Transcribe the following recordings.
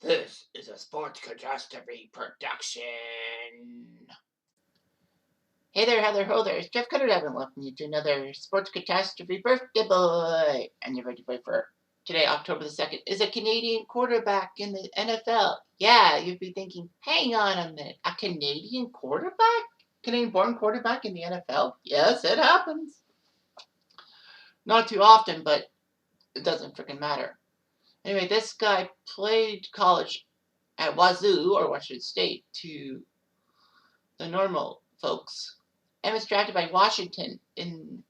This is a Sports Catastrophe production. Hey there, Heather, ho there. It's Jeff Cutter, and welcome you to another Sports Catastrophe birthday boy. And you're ready for today, October the 2nd, is a Canadian quarterback in the NFL. Yeah, you'd be thinking, hang on a minute, a Canadian quarterback? Canadian-born quarterback in the NFL? Yes, it happens. Not too often, but it doesn't freaking matter. Anyway, this guy played college at Wazoo, or Washington State, to the normal folks, and was drafted by Washington in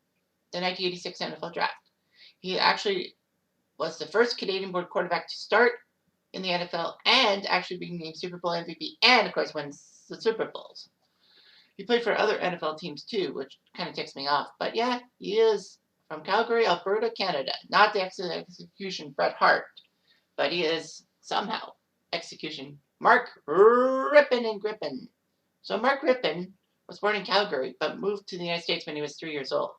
the 1986 NFL Draft. He actually was the first Canadian-born quarterback to start in the NFL and actually being named Super Bowl MVP and, of course, won the Super Bowls. He played for other NFL teams, too, which kind of ticks me off. But, yeah, he is from Calgary, Alberta, Canada. Not the execution Bret Hart, but he is somehow execution Mark Rypien and Grippin. So Mark Rypien was born in Calgary, but moved to the United States when he was 3 years old.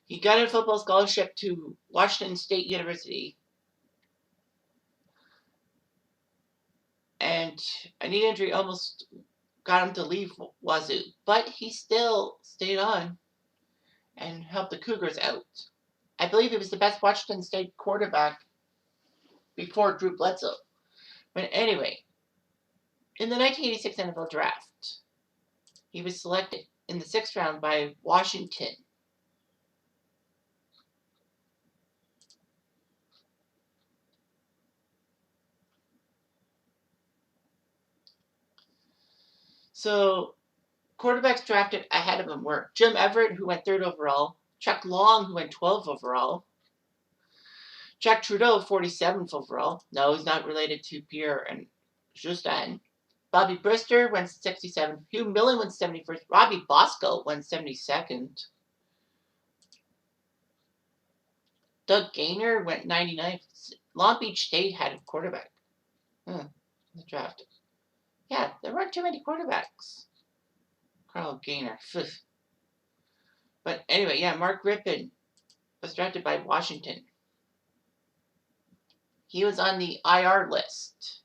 He got a football scholarship to Washington State University, and a knee injury almost got him to leave Wazoo, but he still stayed on and helped the Cougars out. I believe he was the best Washington State quarterback before Drew Bledsoe. But anyway, in the 1986 NFL Draft, he was selected in the 6th round by Washington. So, quarterbacks drafted ahead of him were Jim Everett, who went 3rd overall, Chuck Long, who went 12th overall, Jack Trudeau, 47th overall. No, he's not related to Pierre and Justin. Bobby Brister went 67th. Hugh Millen went 71st. Robbie Bosco went 72nd. Doug Gaynor went 99th. Long Beach State had a quarterback. The draft. Yeah, there weren't too many quarterbacks. Carl Gaynor. But anyway, yeah, Mark Rypien was drafted by Washington. He was on the IR list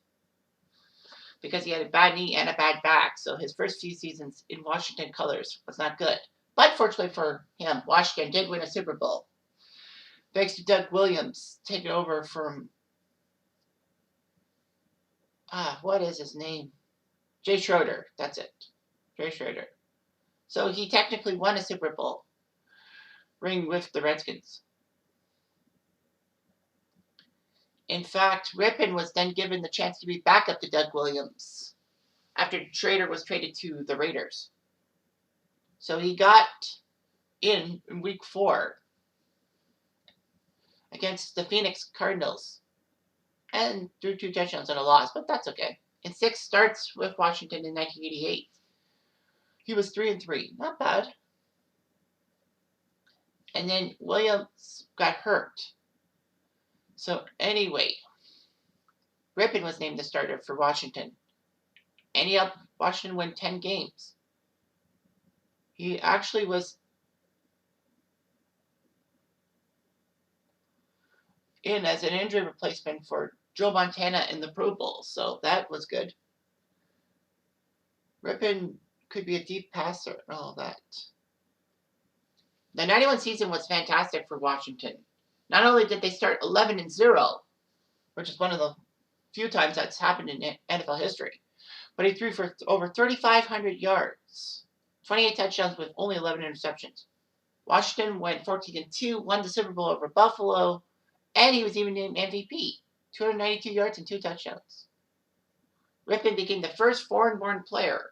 because he had a bad knee and a bad back, so his first few seasons in Washington colors was not good. But fortunately for him, Washington did win a Super Bowl. Thanks to Doug Williams taking over from, what is his name? Jay Schroeder, that's it. Jay Schroeder. So he technically won a Super Bowl ring with the Redskins. In fact, Rypien was then given the chance to be backup to Doug Williams after Schroeder was traded to the Raiders. So he got in week 4 against the Phoenix Cardinals and threw 2 touchdowns and a loss, but that's okay. In 6 starts with Washington in 1988, he was 3-3. Not bad. And then Williams got hurt. So anyway, Rypien was named the starter for Washington. And he helped Washington win 10 games. He actually was in as an injury replacement for Joe Montana in the Pro Bowl, so that was good. Rypien could be a deep passer and all that. The 91 season was fantastic for Washington. Not only did they start 11-0, which is one of the few times that's happened in NFL history, but he threw for over 3,500 yards, 28 touchdowns with only 11 interceptions. Washington went 14-2, won the Super Bowl over Buffalo, and he was even named MVP, 292 yards and 2 touchdowns. Rypien became the first foreign-born player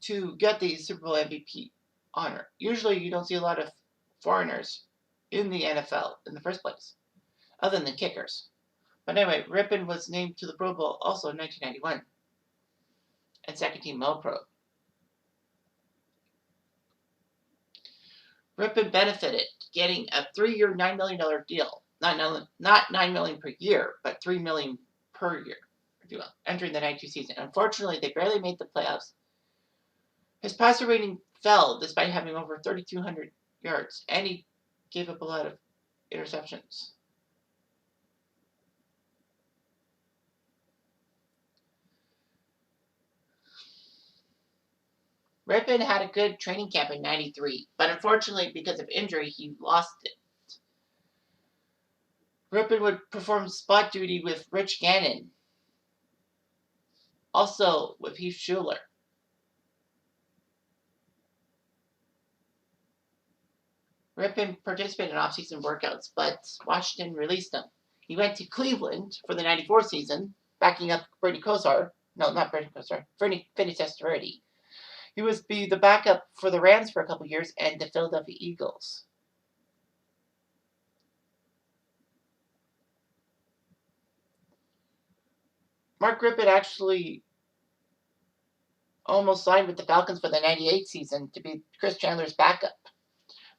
to get the Super Bowl MVP honor. Usually you don't see a lot of foreigners in the NFL in the first place, other than the kickers. But anyway, Rypien was named to the Pro Bowl also in 1991 and second-team All-Pro. Rypien benefited getting a 3-year, $9 million deal. Not $9 million per year, but $3 million per year, if you will, entering the 92 season. Unfortunately, they barely made the playoffs. His passer rating fell despite having over 3,200 yards, and he gave up a lot of interceptions. Rypien had a good training camp in '93, but unfortunately, because of injury, he lost it. Rypien would perform spot duty with Rich Gannon, also with Heath Schuler. Rypien participated in off-season workouts, but Washington released him. He went to Cleveland for the '94 season, backing up Brady Kosar. No, not Brady Kosar. Vinny Testaverde. He was the backup for the Rams for a couple years and the Philadelphia Eagles. Mark Rypien actually almost signed with the Falcons for the '98 season to be Chris Chandler's backup.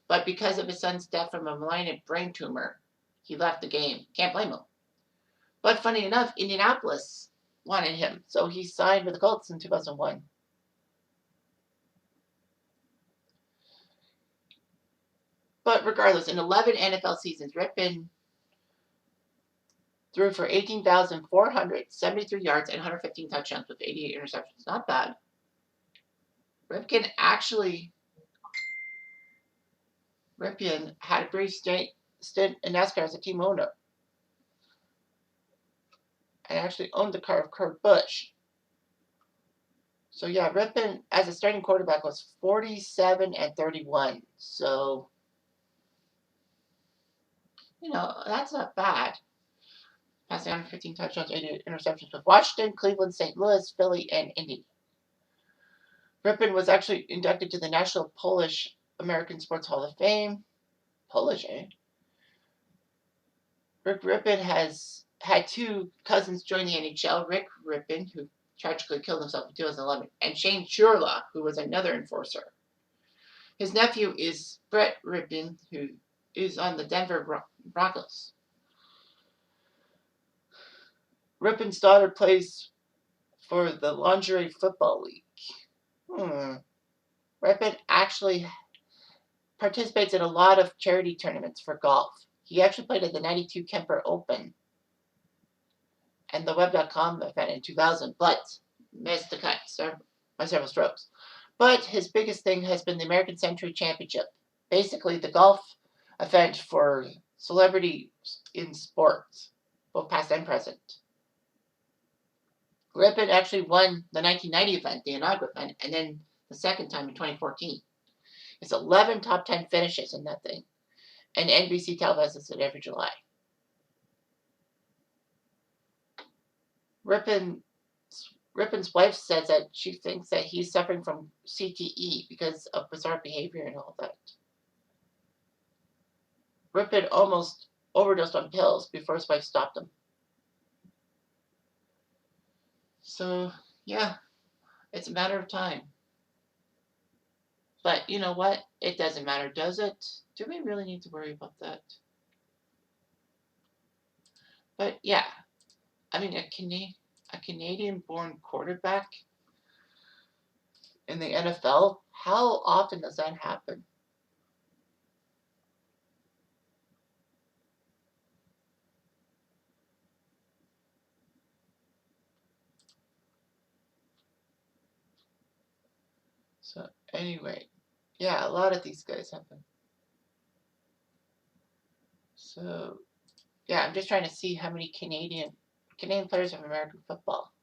But because of his son's death from a malignant brain tumor, he left the game. Can't blame him. But funny enough, Indianapolis wanted him, so he signed with the Colts in 2001. But regardless, in 11 NFL seasons, Rypien threw for 18,473 yards and 115 touchdowns with 88 interceptions. Not bad. Rypien had a brief stint in NASCAR as a team owner and actually owned the car of Kurt Busch. So yeah, Rypien as a starting quarterback was 47-31. So that's not bad. Passing 115 touchdowns, 80 interceptions with Washington, Cleveland, St. Louis, Philly, and Indy. Rypien was actually inducted to the National Polish American Sports Hall of Fame. Polish, eh? Rick Rypien has had two cousins join the NHL. Rick Rypien, who tragically killed himself in 2011, and Shane Churla, who was another enforcer. His nephew is Brett Rypien, who is on the Denver Broncos. Rypien's daughter plays for the Lingerie Football League. Rypien actually participates in a lot of charity tournaments for golf. He actually played at the '92 Kemper Open and the Web.com event in 2000, but missed the cut by several strokes. But his biggest thing has been the American Century Championship, basically the golf event for celebrities in sports, both past and present. Rypien actually won the 1990 event, the inaugural event, and then the second time in 2014. It's 11 top 10 finishes in that thing, and NBC televises it every July. Rypien's wife says that she thinks that he's suffering from CTE because of bizarre behavior and all that. Rypien almost overdosed on pills before his wife stopped him. So, yeah, it's a matter of time. But you know what? It doesn't matter, does it? Do we really need to worry about that? But yeah, I mean, a Canadian-born quarterback in the NFL, how often does that happen? So anyway, yeah, a lot of these guys happen. So yeah, I'm just trying to see how many Canadian players have American football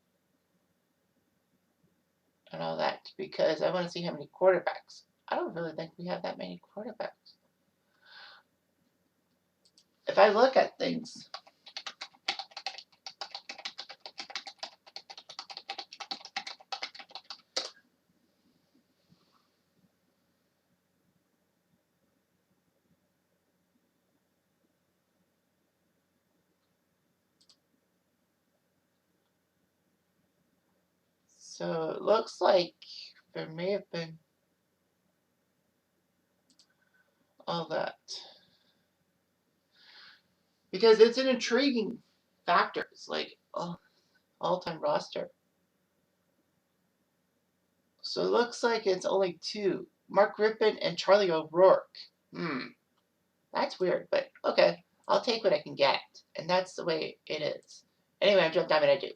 and all that, because I want to see how many quarterbacks. I don't really think we have that many quarterbacks. If I look at things, so it looks like there may have been all that. Because it's an intriguing factor. It's like all-time roster. So it looks like it's only two. Mark Rypien and Charlie O'Rourke. That's weird, but okay. I'll take what I can get. And that's the way it is. Anyway, I'm Jeff Diamond. I do.